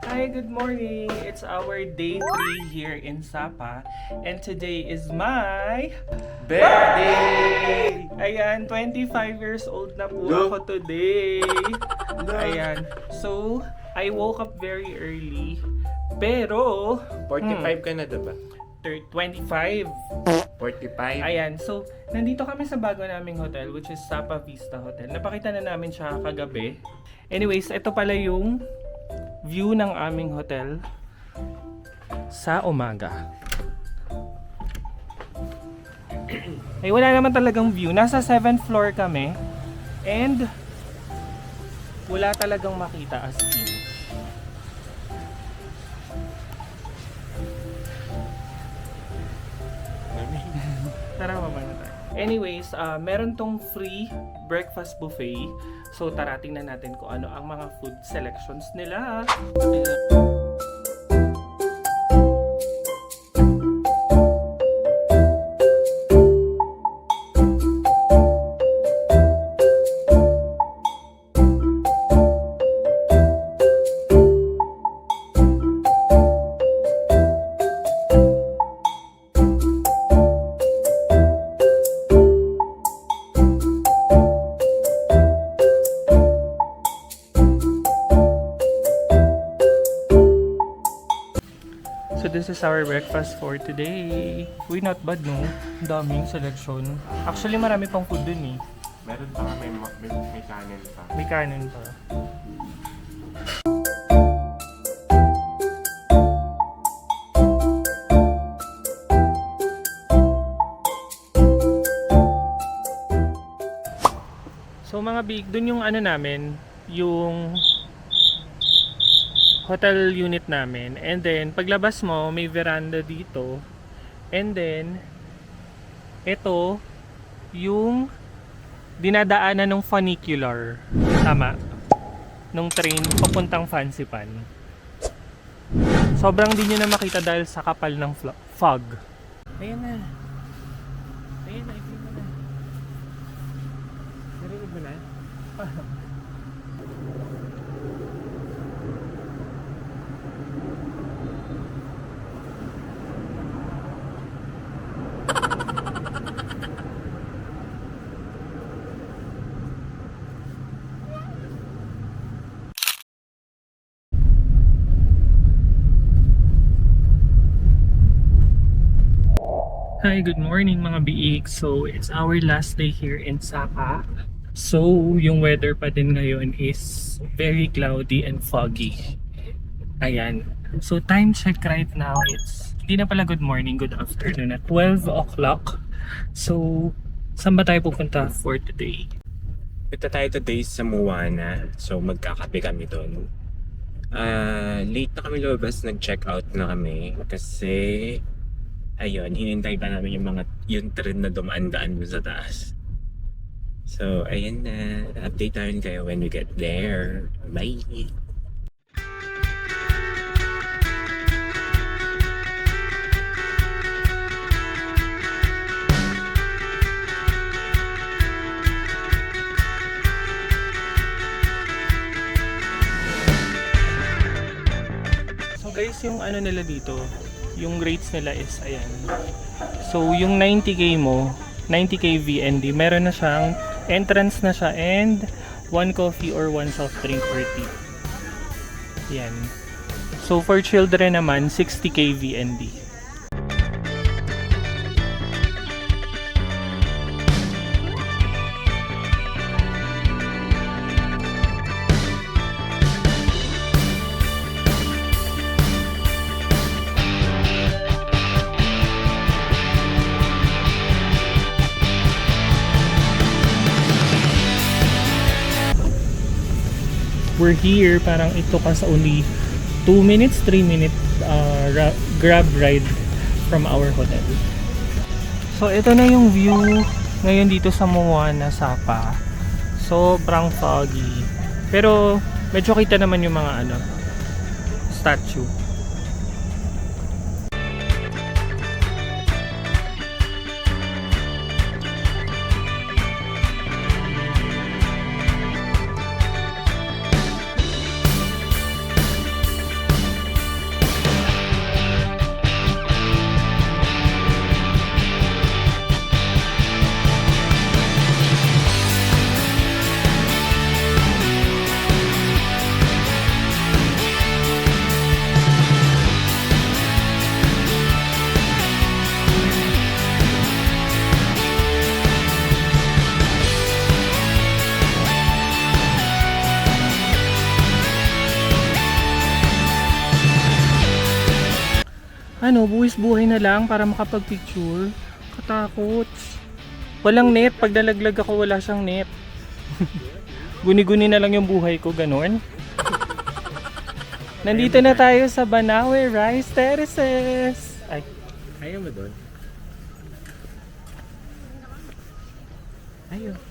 Hi, good morning. It's our day 3 here in Sapa. And today is my Birthday! Ayan, 25 years old na po Look. ako today. Look. Ayan. So, I woke up very early. Pero 45 ka na, diba? 25. 45? Ayan, so nandito kami sa bago naming hotel, which is Sapa Vista Hotel. Napakita na namin siya kagabi. Anyways, ito pala yung view ng aming hotel sa umaga. Ay, wala naman talagang view. Nasa 7th floor kami and wala talagang makita as in. Tara, mama na tayo. Anyways, meron tong free breakfast buffet. So, tara, tingnan natin kung ano ang mga food selections nila. So this is our breakfast for today. Uy, not bad no? Ang daming selection. Actually, marami pang food dun eh. Meron pa nga, may kanin pa. May kanin pa. So mga big, dun yung ano namin, yung hotel unit namin. And then, paglabas mo, may veranda dito. And then, ito, yung dinadaanan ng funicular. Tama. Nung train, papuntang Fansipan. Sobrang di nyo na makita dahil sa kapal ng fog. Ayan na. Ayan na, ito na. Narinig mo na? Hi, good morning mga biik. So, it's our last day here in Sapa. So, yung weather pa din ngayon is very cloudy and foggy. Ayan. So, time check right now, it's hindi na pala good morning, good afternoon at 12 o'clock. So, saan ba tayo pupunta for today? Punta tayo today sa Moana. So, magkakape kami doon. Late na kami lumabas, nag-check out na kami. Kasi, ayun, hinintay pa namin yung train na dumaan-daan doon sa taas. So, ayun na. Update namin kayo when we get there. Bye! So guys, yung ano nila dito, yung rates nila is ayan. So yung 90k mo, 90k VND, meron na siyang entrance na siya and 1 coffee or 1 soft drink per tip. Yan. So for children naman, 60k VND. We're here, parang ito ka sa only 2 minutes, 3 minute grab ride from our hotel. So ito na yung view ngayon dito sa Moana, Sapa. Sobrang foggy. Pero medyo kita naman yung mga ano, statue. ano, buwis buhay na lang para makapag-picture. Katakot. Walang net. Pag nalaglag ako, wala siyang net. Guni-guni na lang yung buhay ko, ganun. Nandito na tayo sa Banawe Rice Terraces. Ay, Ayaw mo doon? Ayaw.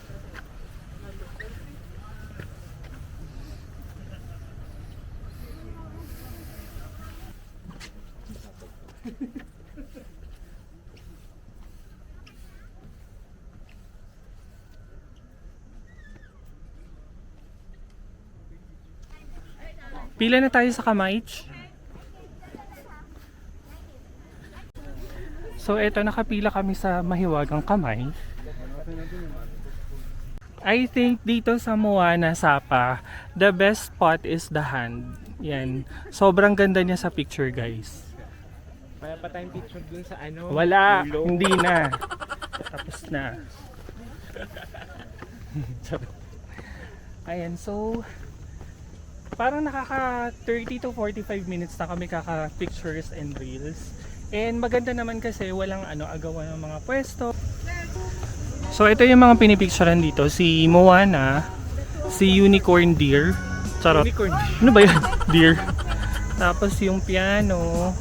pila na tayo sa Kamaich. So eto, nakapila kami sa mahiwagang kamay. I think dito sa Moana, Sapa, the best spot is the hand. Yan. Sobrang ganda niya sa picture, guys. Wala pa tayong picture dun sa ano? Wala, ulo. hindi na. Tapos na. Ayan, so parang nakaka 30 to 45 minutes na kami kaka-pictures and reels. And maganda naman kasi walang agawan ng mga pwesto. So ito yung mga pinipicturean dito, si Moana, si Unicorn Deer. Charot. Unicorn. Ano ba yan? Deer. Tapos yung piano,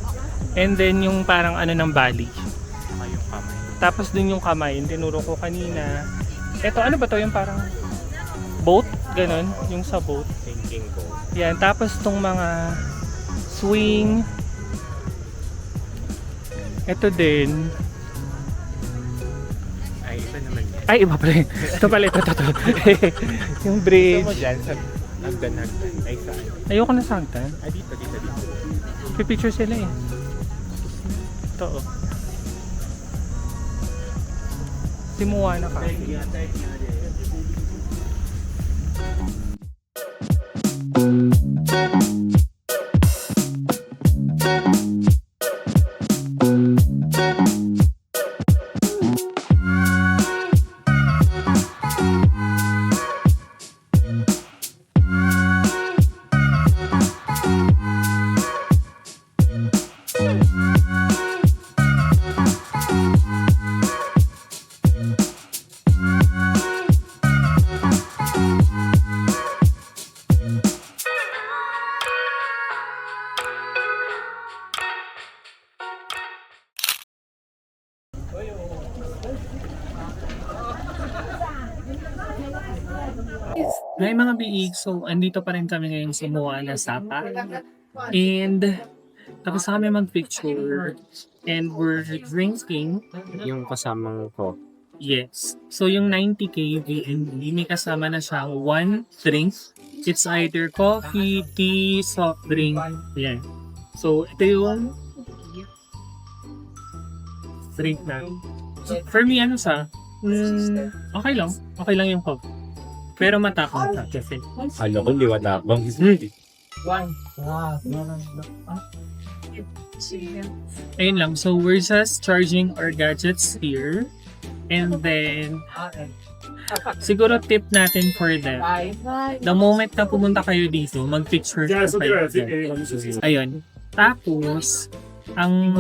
and then yung parang ng Bali. Yung kamay. Tapos dun yung kamay, yung tinuro ko kanina. Ito, ano ba to? Yung parang boat? Ganon, yung sa boat. Thinking ko. Yan, tapos tong mga swing. Ito din. Ay, iba naman yan. Ay, iba pala. Ito pala, ito. Yung bridge. Gusto mo dyan sa hagdan-hagdan? Ay, saan? Ayoko na sagdan. Ah, dito. Pipicture sila eh. Ito oh. Si Moana ka. Hi mga biig, so andito pa rin kami ngayon sa Moana, Sapa. And tapos na kami mag-picture and we're drinking. Yung kasamang ko. Yes. So yung 90k VNB, may kasama na siya one drink. It's either coffee, tea, soft drink. Yan. So ito yung drink na. For me, siya? Okay lang. Okay lang yung coffee. Pero matapang siya kasi. Ano ko, liwat ako. Ayun lang. So we're just charging our gadgets here. And then, siguro tip natin for them. The moment na pumunta kayo dito, mag-picture kayo. Ayun. Tapos, ang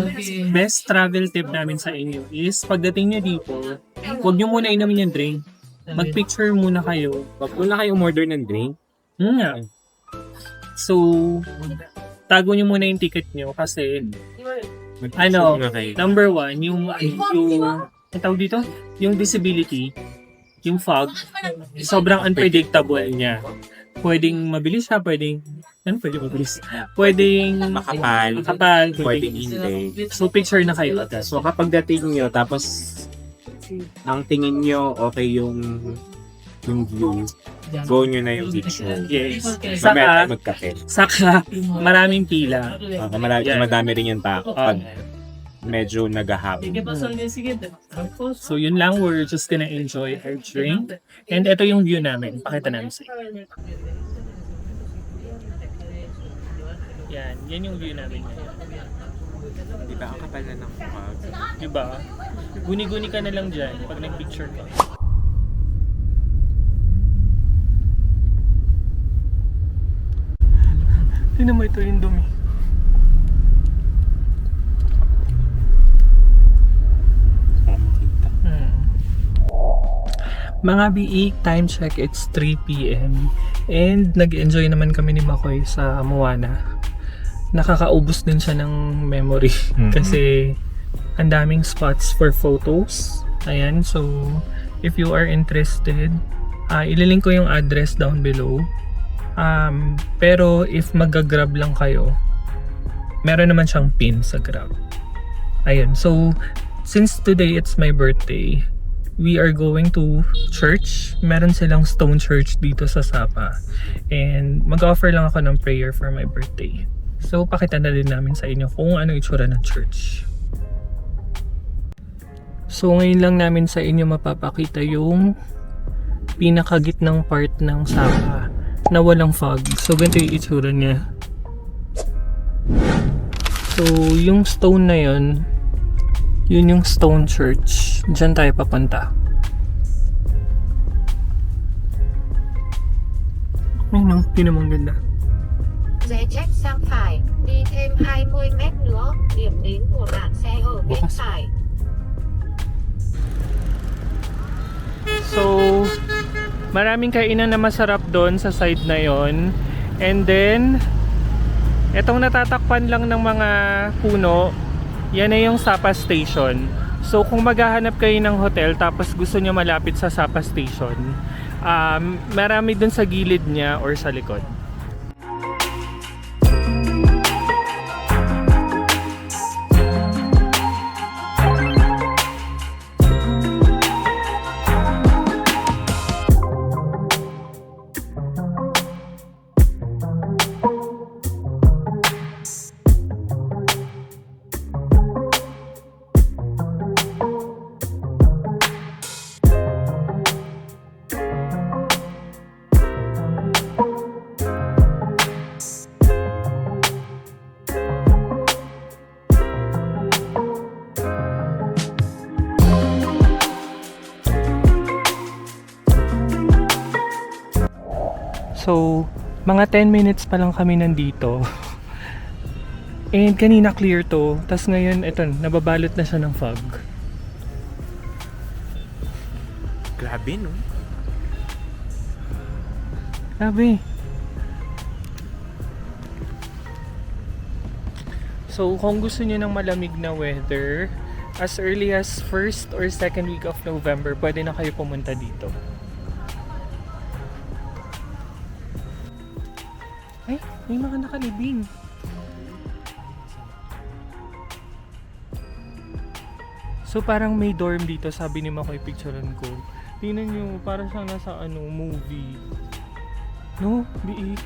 best travel tip namin sa inyo is pagdating nyo dito, huwag nyo muna inumin yung drink. Mag-picture muna kayo. Wag muna kayo umorder ng drink. Nga. So, tago nyo muna yung ticket nyo kasi Mag-picture muna kayo. number one, yung ang tawag dito, yung visibility, yung fog, sobrang unpredictable niya. Pwedeng mabilis siya, pwedeng mabilis? Pwedeng Makapal. pwedeng Pwedeng hindi. So, picture na kayo agad. So kapag dating nyo, tapos ang tingin nyo okay yung view, go nyo na yung picture. Yes. Mamaya Saka, tayo magkape. maraming pila. Marami, madami rin yung tao Ah. pag medyo naghahapon. So, yun lang. We're just gonna enjoy our drink. And ito yung view namin. Pakita namin sa inyo. Yan yung view namin ngayon. Diba ang kapal na ng fog? Diba? Guni-guni ka na lang dyan pag nag-picture ka. Tingnan mo, ito yung dumi. Mga biik, time check, it's 3 p.m. And nag-enjoy naman kami ni Makoy sa Moana. Nakakaubos din siya ng memory kasi ang daming spots for photos. Ayan, so if you are interested, ililink ko yung address down below. Pero if mag-grab lang kayo, meron naman siyang pin sa Grab. Ayun, so since today it's my birthday, we are going to church. Meron silang stone church dito sa Sapa. And mag-offer lang ako ng prayer for my birthday. So pakita na din namin sa inyo kung ano itsura ng church. So ngayon lang namin sa inyo mapapakita yung pinakagitnang part ng Sapa na walang fog. So ganito yung itsura niya. So yung stone na yun yung stone church. Diyan tayo papunta. Ay no, pinamang ganda. Giấy check sang phải, đi thêm 20 mét nữa, điểm đến của bạn sẽ ở bên phải. So, maraming kainan na masarap doon sa side na yon. And then, etong natatakpan lang ng mga puno, yan na yung Sapa Station. So, kung maghahanap kayo ng hotel tapos gusto nyo malapit sa Sapa Station, marami dun sa gilid niya or sa likod. So, mga 10 minutes pa lang kami nandito. And kanina clear to. Tas ngayon, ito, nababalot na siya ng fog. Grabe, no? Grabe. So, kung gusto niyo ng malamig na weather, as early as 1st or 2nd week of November, pwede na kayo pumunta dito. Ay, may mga nakalibing. So parang may dorm dito, sabi ni Makoy, picturean ko. Tingnan nyo, parang siyang nasa movie. No? Biik.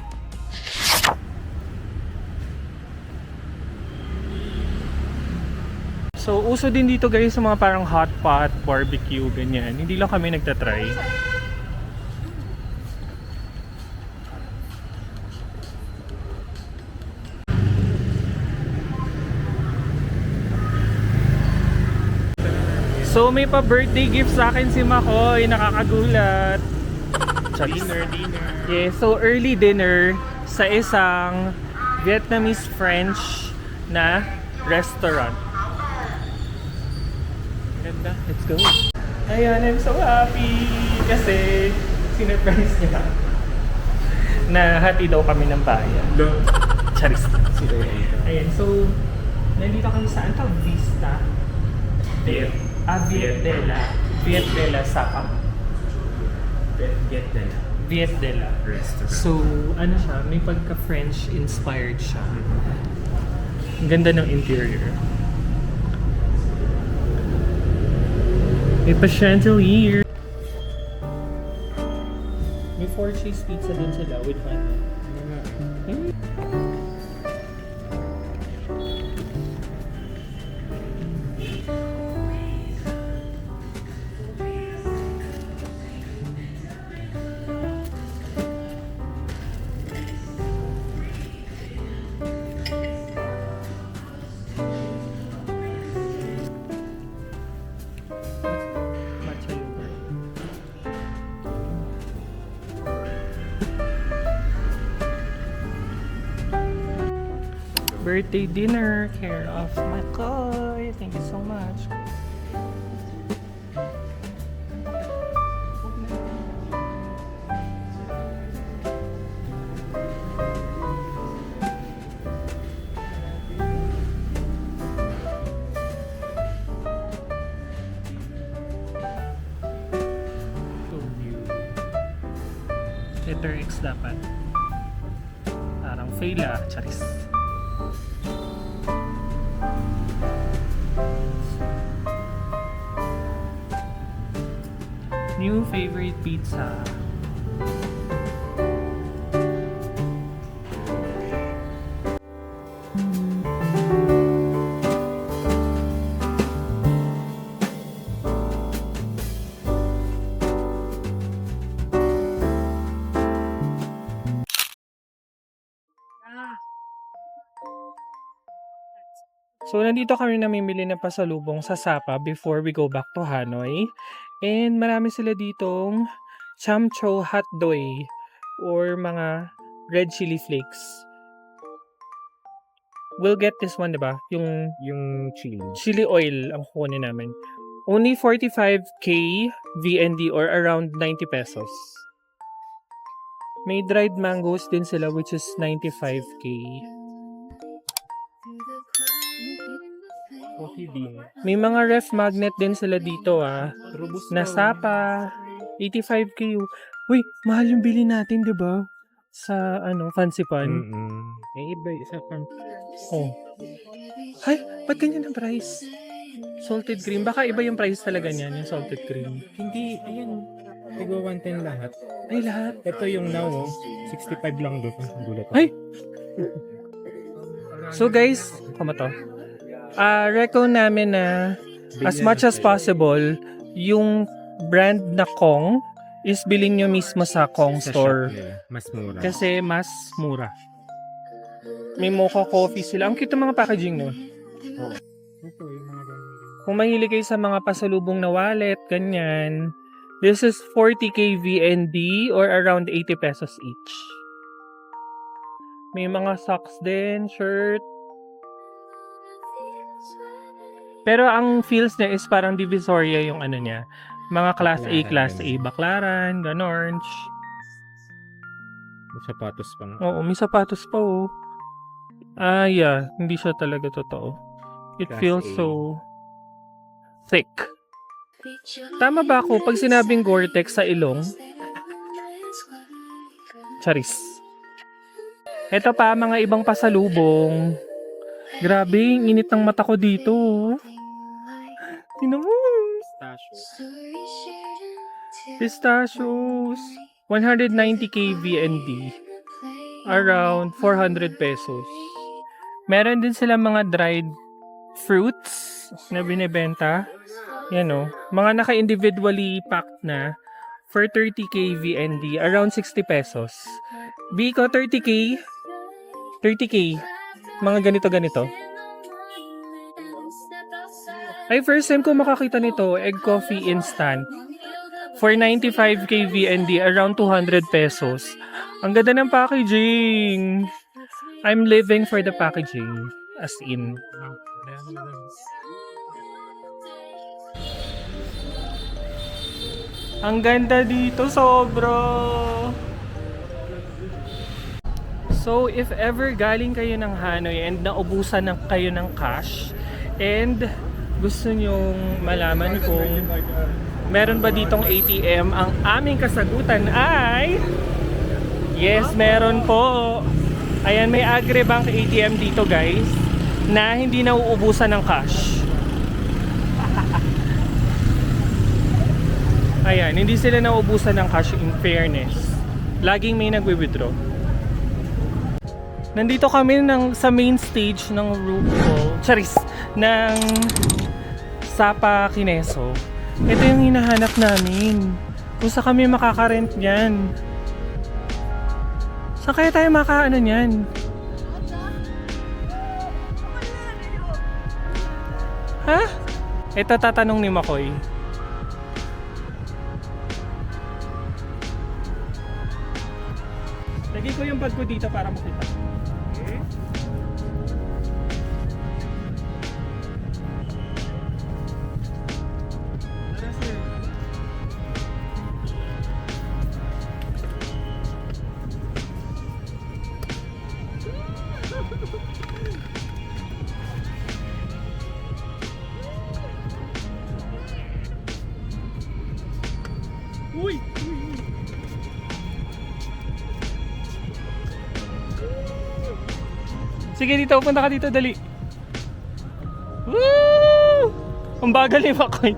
So uso din dito guys sa mga parang hot pot, barbecue, ganyan. Hindi lang kami nagtatry. So may pa-birthday gift sa akin si Makoy, nakakagulat. Dinner. Yeah, so early dinner sa isang Vietnamese French na restaurant. Ganda, let's go. Ayan, I'm so happy kasi sinurprise niya na hati daw kami ng bayan. Charis. Ayan, so nandito kami sa ano, Vista Viet Dela Sapa. Viet Dela. So, ano siya, may pagka-French inspired siya. Ang ganda ng interior. May pa-chandelier. May 4 cheese pizza din sila with honey. Birthday dinner care of Makoy. Thank you so much. letter X dapat. Parang fail charis. New favorite pizza. So, nandito kami namimili ng pasalubong sa Sapa before we go back to Hanoi. And marami sila ditong chamcho hotdoy or mga red chili flakes. We'll get this one, diba? Yung chili. Chili oil ang kukunin namin. Only 45k VND or around 90 pesos. May dried mangoes din sila which is 95k. Coffee bean. May mga ref magnet din sila dito Robusto. na Sapa. 85k. Uy, mahal yung bili natin, 'di ba? Sa Fancy Pan. Eh, iba isa pang... Oh. Ay, ba't ganyan ang price? Salted cream. Baka iba yung price talaga niyan, yung salted cream. Hindi, ayun. Tigo 110 lahat. Ay, lahat. Ito yung now, 65 lang doon. Gulat ako. Ay! So guys, kama to. Reco namin na as much as possible, yung brand na Kong is bilhin nyo mismo sa Kong Sa store. shop nila, mas mura. Kasi mas mura. May mocha coffee sila. Ang cute ng mga packaging, no? Ito, yung mga ganyan. Kung mahilig kayo sa mga pasalubong na wallet, ganyan, this is 40k VND or around 80 pesos each. May mga socks din, shirt. Pero ang feels niya is parang Divisoria yung ano niya. Mga class A, Baklaran. class A, baklaran, ganon. May sapatos pang... Oo, may sapatos pa oh. Yeah, hindi siya talaga totoo. It Class feels A. so thick. Tama ba ako pag sinabing Gore-Tex sa ilong? Charis. Ito pa, mga ibang pasalubong. Grabe, ang init ng mata ko dito. Tingnan mo. Pistachios. 190k VND. Around 400 pesos. Meron din sila mga dried fruits na binibenta. Yan o. Mga naka-individually packed na for 30k VND. Around 60 pesos. Biko, 30k. 30k. Mga ganito-ganito. Ay, first time ko makakita nito. Egg coffee instant. For 95k VND, around 200 pesos. Ang ganda ng packaging. I'm living for the packaging. As in. Ang ganda dito, sobra. So, if ever galing kayo ng Hanoi and naubusan kayo ng cash and gusto nyong malaman kung meron ba ditong ATM, ang aming kasagutan ay yes, meron po. Ayan, may Agribank ATM dito guys na hindi nauubusan ng cash. Ayan, hindi sila nauubusan ng cash in fairness. Laging may nagwi-withdraw. Nandito kami sa main stage ng RuPaul, ng Sapa Kineso. Ito yung hinahanap namin. Kung saan kami makakarent niyan. Saan kaya tayo makaano niyan? Ha? Ito tatanong ni Makoy. Lagay ko yung bag ko dito para makita. Okay. Tara, sir. Uy! Sige, dito. Punta ka dito, dali. Woo! Ang bagal ni Makoy.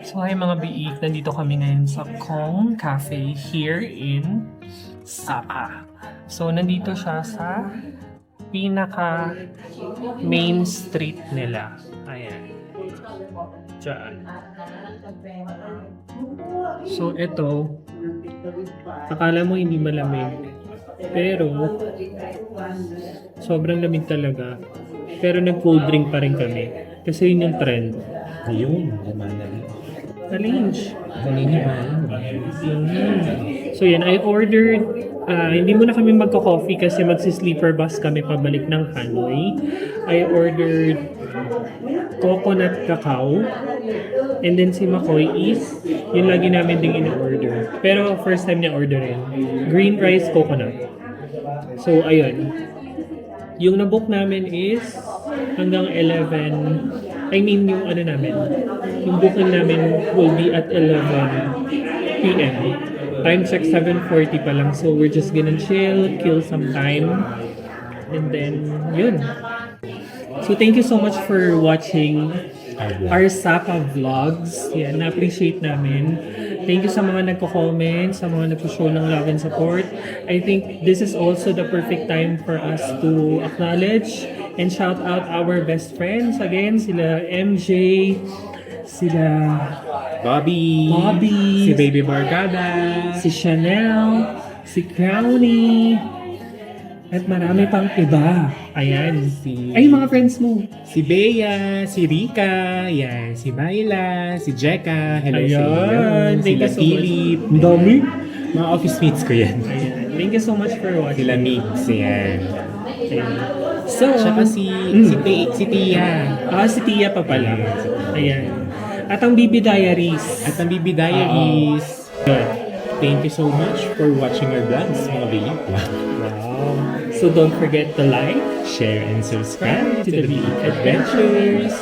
So hi mga biik, nandito kami ngayon sa Kong Cafe here in Sapa. So nandito siya sa pinaka main street nila. Ayan. Diyan. So ito, akala mo hindi malamig. Pero sobrang lamig talaga. Pero nag-cold drink pa rin kami. Kasi yun yung trend. Ayun, naman na rin. Challenge. Kanina So yan, I ordered, hindi muna kami magka-coffee kasi magsi-sleeper bus kami pabalik ng Hanoi. I ordered coconut cacao. And then si Makoy is, yun lagi namin ding in-order. Pero first time niya orderin. Green rice coconut. So ayun. Yung nabook namin is hanggang 11. I mean yung ano namin. Yung booking namin will be at 11 p.m. Time check 7:40 pa lang. So we're just gonna chill, kill some time. And then, yun. So thank you so much for watching our Sapa vlogs. Yan, na-appreciate namin. Thank you sa mga nagko-comment, sa mga nagpo-show ng love and support. I think this is also the perfect time for us to acknowledge and shout out our best friends. Again, sila MJ, sila Bobby, Bobby, si Baby Bargada, si Chanel, si Crowny, at marami pang iba. Ayan. Ay, mga friends mo. si Bea, si Rika, yan, si Myla, si Jeka, hello sa inyo, Ayan. Thank sila you so Philip, much. Ang dami. mga office mates ko yan. Ayan. Thank you so much for watching. Sila Migs, yan. Ayan. So, Tsaka si Tia. si Tia pa pala. Ayan. At ang Bibi Diaries. At ang Bibi Diaries. Thank you so much for watching our vlogs, mga bilik. Wow. So don't forget to like, Share and subscribe to the Bilik Adventures.